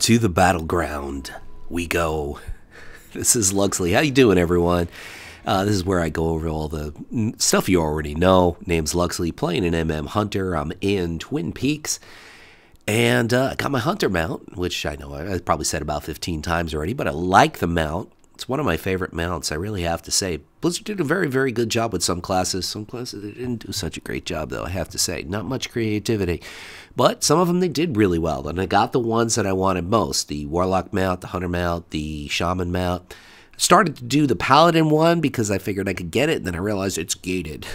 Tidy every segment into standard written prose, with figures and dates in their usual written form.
To the Battleground we go. This is Luxeley. How you doing, everyone? This is where I go over all the stuff you already know. Name's Luxeley, playing an Hunter. I'm in Twin Peaks. And I got my Hunter mount, which I know I probably said about 15 times already, but I like the mount. It's one of my favorite mounts, I really have to say. Blizzard did a very, very good job with some classes. Some classes, they didn't do such a great job, though, I have to say. Not much creativity. But some of them, they did really well. And I got the ones that I wanted most. The Warlock mount, the Hunter mount, the Shaman mount. Started to do the Paladin one because I figured I could get it, and then I realized it's gated.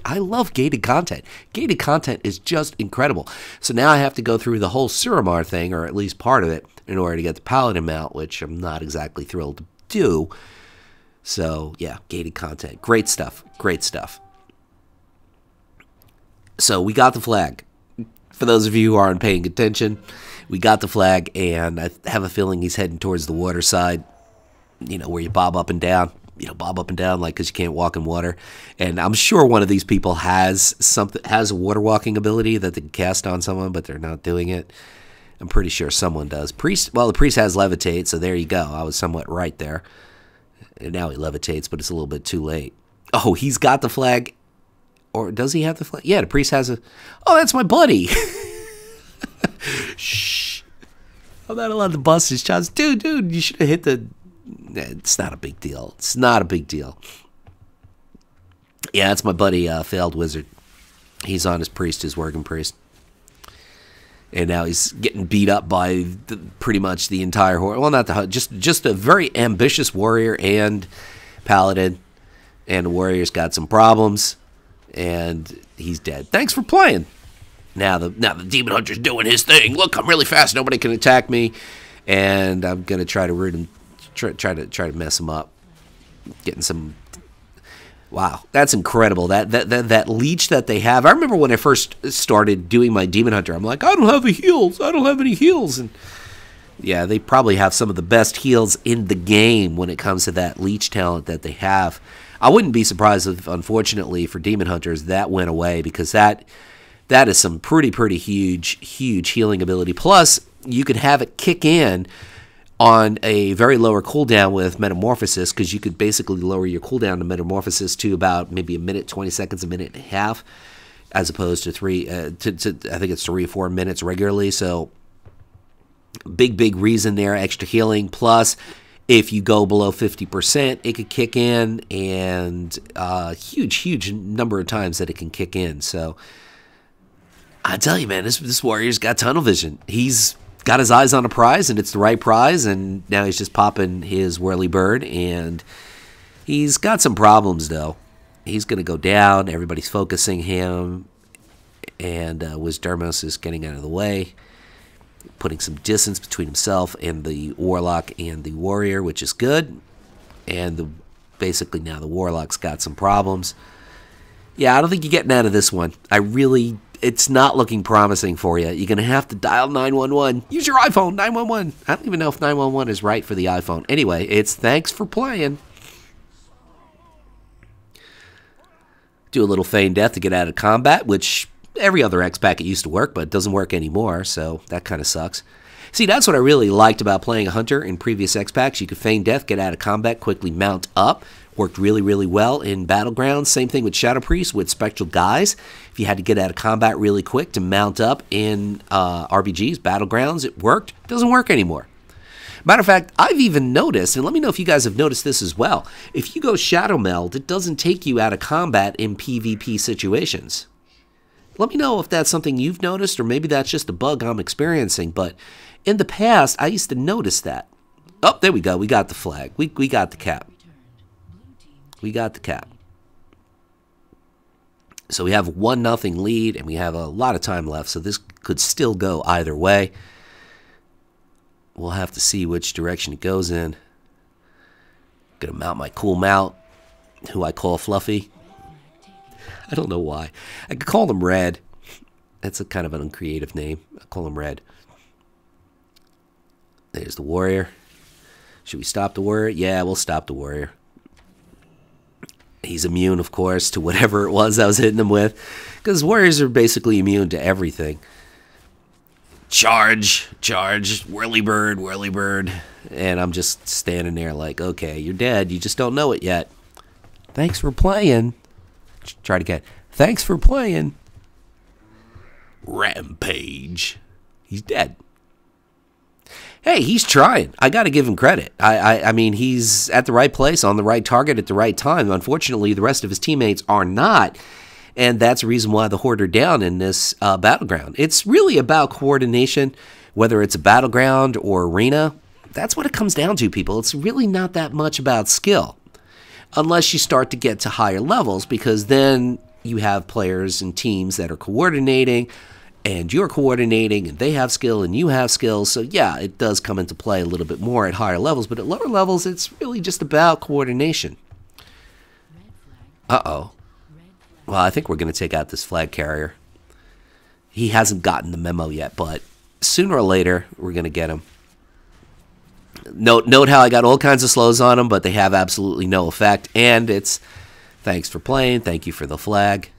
I love gated content. Gated content is just incredible. So now I have to go through the whole Suramar thing, or at least part of it, in order to get the Paladin mount, which I'm not exactly thrilled to do. So yeah, gated content. Great stuff. Great stuff. So we got the flag. For those of you who aren't paying attention, we got the flag, and I have a feeling he's heading towards the water side. You know, where you bob up and down. You know, bob up and down, like, because you can't walk in water. And I'm sure one of these people has a water walking ability that they can cast on someone, but they're not doing it. I'm pretty sure someone does. Priest, well, the priest has levitate, so there you go. I was somewhat right there. And now he levitates, but it's a little bit too late. Oh, he's got the flag. Or does he have the flag? Yeah, the priest has a... Oh, that's my buddy. Shh. I'm not allowed to bust his shots. Dude, you should have hit the... It's not a big deal. It's not a big deal. Yeah, that's my buddy, Failed Wizard. He's on his priest, his working priest. And now he's getting beat up by pretty much the entire horde. Well, not the just a very ambitious warrior and paladin. And the warrior's got some problems. And he's dead. Thanks for playing. Now the demon hunter's doing his thing. Look, I'm really fast. Nobody can attack me. And I'm gonna try to root him. Try to mess him up. Getting some... Wow, that's incredible. That leech that they have. I remember when I first started doing my Demon Hunter, I'm like, I don't have any heals. I don't have any heals. And yeah, they probably have some of the best heals in the game when it comes to that leech talent that they have. I wouldn't be surprised if, unfortunately, for Demon Hunters, that went away, because that is some pretty huge healing ability. Plus, you could have it kick in on a very lower cooldown with Metamorphosis, because you could basically lower your cooldown to Metamorphosis to about maybe a minute, 20 seconds, a minute and a half, as opposed to I think it's 3 or 4 minutes regularly. So big reason there, extra healing. Plus, if you go below 50%, it could kick in, and huge number of times that it can kick in. So I tell you, man, this warrior's got tunnel vision. He's got his eyes on a prize, and it's the right prize, and now he's just popping his whirly bird, and he's got some problems, though. He's going to go down. Everybody's focusing him, and Wisdermos is getting out of the way, putting some distance between himself and the warlock and the warrior, which is good. And basically now the warlock's got some problems. Yeah, I don't think you're getting out of this one. It's not looking promising for you. You're going to have to dial 911. Use your iPhone, 911. I don't even know if 911 is right for the iPhone. Anyway, it's thanks for playing. Do a little feign death to get out of combat, which every other X pack it used to work, but it doesn't work anymore, so that kind of sucks. See, that's what I really liked about playing a Hunter in previous X packs. You could feign death, get out of combat, quickly mount up. Worked really well in Battleground. Same thing with Shadow Priest, with Spectral Guise. If you had to get out of combat really quick to mount up in RBGs, Battlegrounds, it worked. Doesn't work anymore. Matter of fact, I've even noticed, and let me know if you guys have noticed this as well, if you go Shadow Meld, it doesn't take you out of combat in PvP situations. Let me know if that's something you've noticed, or maybe that's just a bug I'm experiencing, but in the past, I used to notice that. Oh, there we go. We got the flag. We got the cap. We got the cap. So we have 1-0 lead, and we have a lot of time left, so this could still go either way. We'll have to see which direction it goes in. Gonna mount my cool mount, who I call Fluffy. I don't know why. I could call him Red. That's a kind of an uncreative name. I call him Red. There's the warrior. Should we stop the warrior? Yeah, we'll stop the warrior. He's immune, of course, to whatever it was I was hitting him with, because warriors are basically immune to everything. charge, whirly bird. And I'm just standing there like, okay, you're dead. You just don't know it yet. Thanks for playing. Try to get, thanks for playing. Rampage. He's dead. Hey, he's trying. I got to give him credit. I mean, he's at the right place, on the right target at the right time. Unfortunately, the rest of his teammates are not. And that's the reason why the Horde are down in this Battleground. It's really about coordination, whether it's a Battleground or Arena. That's what it comes down to, people. It's really not that much about skill. Unless you start to get to higher levels, because then you have players and teams that are coordinating, and you're coordinating, and they have skill, and you have skills. So, yeah, it does come into play a little bit more at higher levels, but at lower levels, it's really just about coordination. Uh-oh. Well, I think we're going to take out this flag carrier. He hasn't gotten the memo yet, but sooner or later, we're going to get him. Note how I got all kinds of slows on him, but they have absolutely no effect. And it's thanks for playing, thank you for the flag.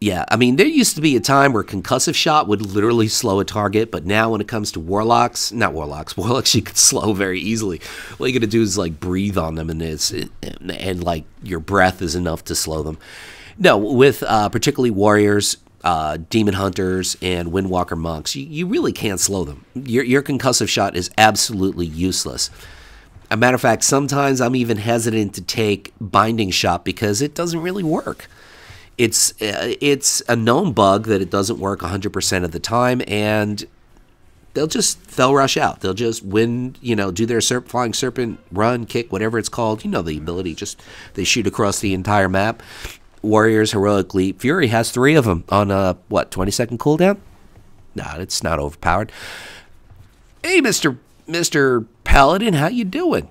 Yeah, I mean, there used to be a time where concussive shot would literally slow a target, but now when it comes to warlocks you could slow very easily. All you got to do is like breathe on them, and like your breath is enough to slow them. No, with particularly warriors, demon hunters, and windwalker monks, you really can't slow them. Your concussive shot is absolutely useless. As a matter of fact, sometimes I'm even hesitant to take binding shot because it doesn't really work. It's a known bug that it doesn't work 100% of the time, and they'll rush out. They'll just do their flying serpent run, kick, whatever it's called. You know the ability. Just they shoot across the entire map. Warriors, Heroic Leap. Fury has 3 of them on a 20-second cooldown. Nah, it's not overpowered. Hey, Mr. Paladin, how you doing?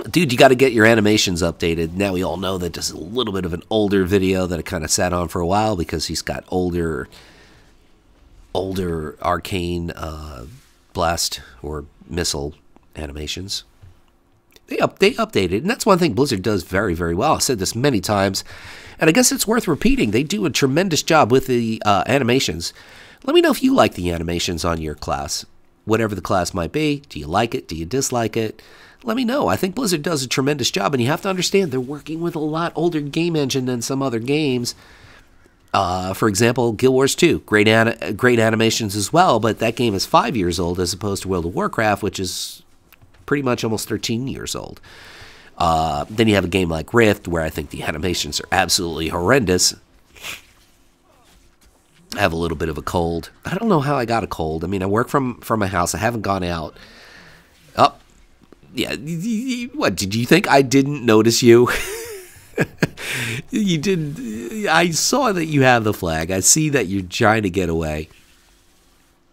Dude, you got to get your animations updated. Now we all know that this is a little bit of an older video that I kind of sat on for a while because he's got older arcane blast or missile animations. They updated, and that's one thing Blizzard does very, very well. I've said this many times, and I guess it's worth repeating. They do a tremendous job with the animations. Let me know if you like the animations on your class, whatever the class might be. Do you like it? Do you dislike it? Let me know. I think Blizzard does a tremendous job, and you have to understand they're working with a lot older game engine than some other games. For example, Guild Wars 2, great animations as well, but that game is 5 years old as opposed to World of Warcraft, which is pretty much almost 13 years old. Then you have a game like Rift, where I think the animations are absolutely horrendous. I have a little bit of a cold. I don't know how I got a cold. I mean, I work from my house. I haven't gone out. Oh, yeah. What, did you think I didn't notice you? You didn't. I saw that you have the flag. I see that you're trying to get away.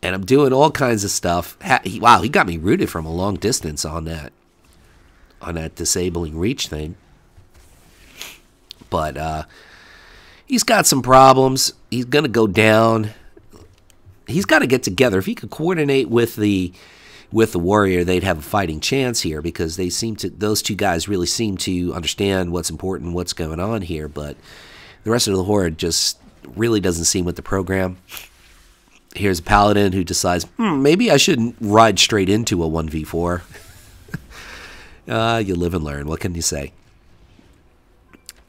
And I'm doing all kinds of stuff. Wow, he got me rooted from a long distance on that disabling reach thing. But he's got some problems. He's going to go down. He's got to get together. If he could coordinate with the warrior, they'd have a fighting chance here because those two guys really seem to understand what's important, what's going on here. But the rest of the horde just really doesn't seem with the program. Here's a paladin who decides, maybe I shouldn't ride straight into a 1v4. You live and learn. What can you say?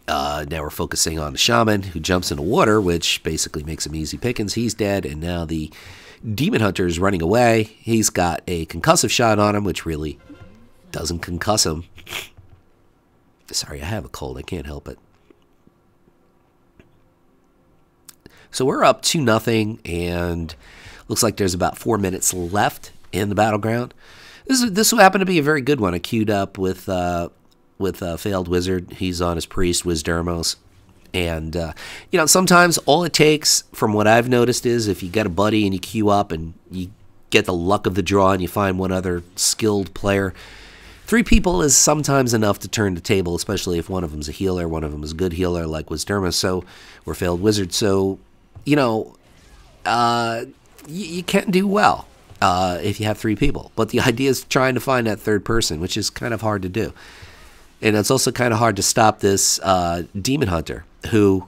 Now we're focusing on the shaman who jumps into water, which basically makes him easy pickings. He's dead, and now the demon hunter is running away. He's got a concussive shot on him, which really doesn't concuss him. Sorry, I have a cold. I can't help it. So we're up 2-0, and looks like there's about 4 minutes left in the Battleground. This will happen to be a very good one. I queued up with Failed Wizard. He's on his priest, Wisdermos. And, sometimes all it takes, from what I've noticed, is if you get a buddy and you queue up and you get the luck of the draw and you find one other skilled player, 3 people is sometimes enough to turn the table, especially if one of them's a healer, one of them is a good healer like Wisdermos, or Failed Wizard. So, you can do well if you have 3 people. But the idea is trying to find that third person, which is kind of hard to do. And it's also kind of hard to stop this demon hunter who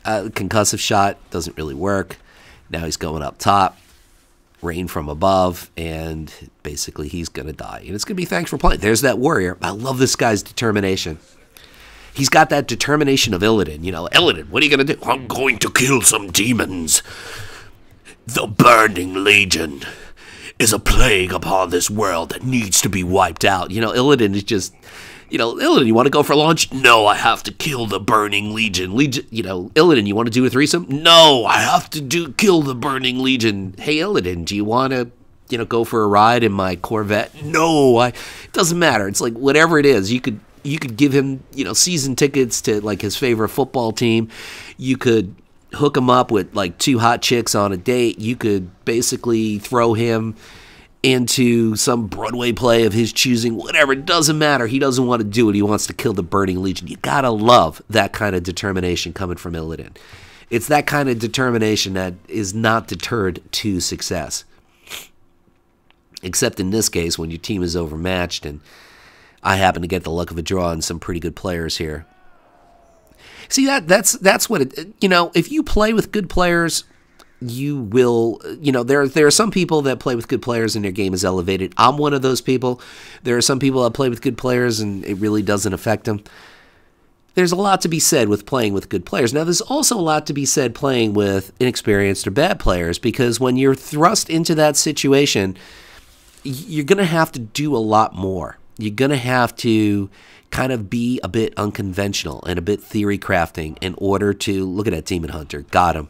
concussive shot doesn't really work. Now he's going up top, rain from above, and basically he's going to die. And it's going to be thanks for playing. There's that warrior. I love this guy's determination. He's got that determination of Illidan. You know, Illidan, what are you going to do? I'm going to kill some demons. The Burning Legion is a plague upon this world that needs to be wiped out. You know, Illidan is just, you know, Illidan, you want to go for lunch? No, I have to kill the Burning Legion. You know, Illidan, you want to do a threesome? No, I have to kill the Burning Legion. Hey, Illidan, do you want to, you know, go for a ride in my Corvette? No, it doesn't matter. It's like whatever it is, you could give him, you know, season tickets to like his favorite football team. You could hook him up with like 2 hot chicks on a date. You could basically throw him into some Broadway play of his choosing, whatever. It doesn't matter. He doesn't want to do it. He wants to kill the Burning Legion. You gotta love that kind of determination coming from Illidan. It's that kind of determination that is not deterred to success. Except in this case, when your team is overmatched, and I happen to get the luck of a draw on some pretty good players here. See, that's what it, you know, if you play with good players, you will, you know, there are some people that play with good players and their game is elevated. I'm one of those people. There are some people that play with good players and it really doesn't affect them. There's a lot to be said with playing with good players. Now, there's also a lot to be said playing with inexperienced or bad players, because when you're thrust into that situation, you're going to have to do a lot more. You're going to have to kind of be a bit unconventional and a bit theory crafting in order to, look at that Demon Hunter, got him.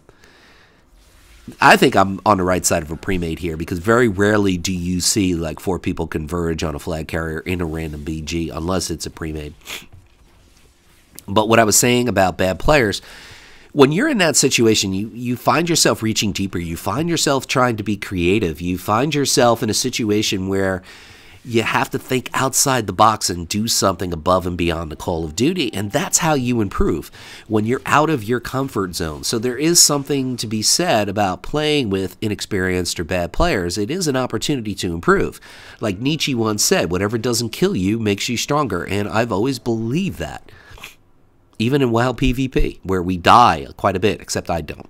I think I'm on the right side of a pre-made here, because very rarely do you see like 4 people converge on a flag carrier in a random BG unless it's a pre-made. But what I was saying about bad players, when you're in that situation, you find yourself reaching deeper. You find yourself trying to be creative. You find yourself in a situation where you have to think outside the box and do something above and beyond the call of duty, and that's how you improve, when you're out of your comfort zone. So there is something to be said about playing with inexperienced or bad players. It is an opportunity to improve. Like Nietzsche once said, whatever doesn't kill you makes you stronger, and I've always believed that. Even in WoW PvP, where we die quite a bit, except I don't.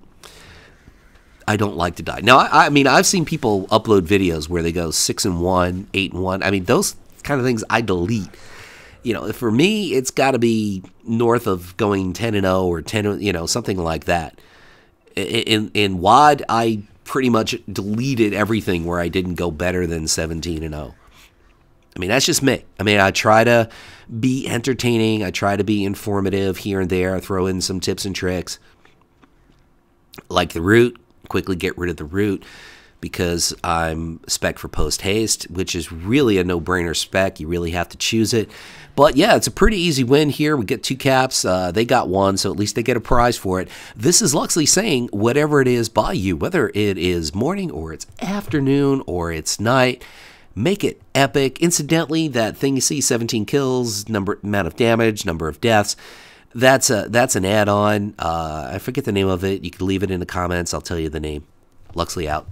I don't like to die. Now, I mean, I've seen people upload videos where they go 6-1, 8-1. I mean, those kind of things I delete. You know, for me, it's got to be north of going 10-0 or 10, you know, something like that. In WoD, I pretty much deleted everything where I didn't go better than 17-0. I mean, that's just me. I mean, I try to be entertaining. I try to be informative here and there. I throw in some tips and tricks. Like the root. Quickly get rid of the root because I'm spec for post haste, which is really a no-brainer spec. You really have to choose it. But yeah, it's a pretty easy win here. We get 2 caps. They got 1, so at least they get a prize for it. This is Luxeley saying whatever it is by you, whether it is morning or it's afternoon or it's night, make it epic. Incidentally, that thing you see, 17 kills, amount of damage, number of deaths, that's an add-on. I forget the name of it. You can leave it in the comments. I'll tell you the name. Luxeley out.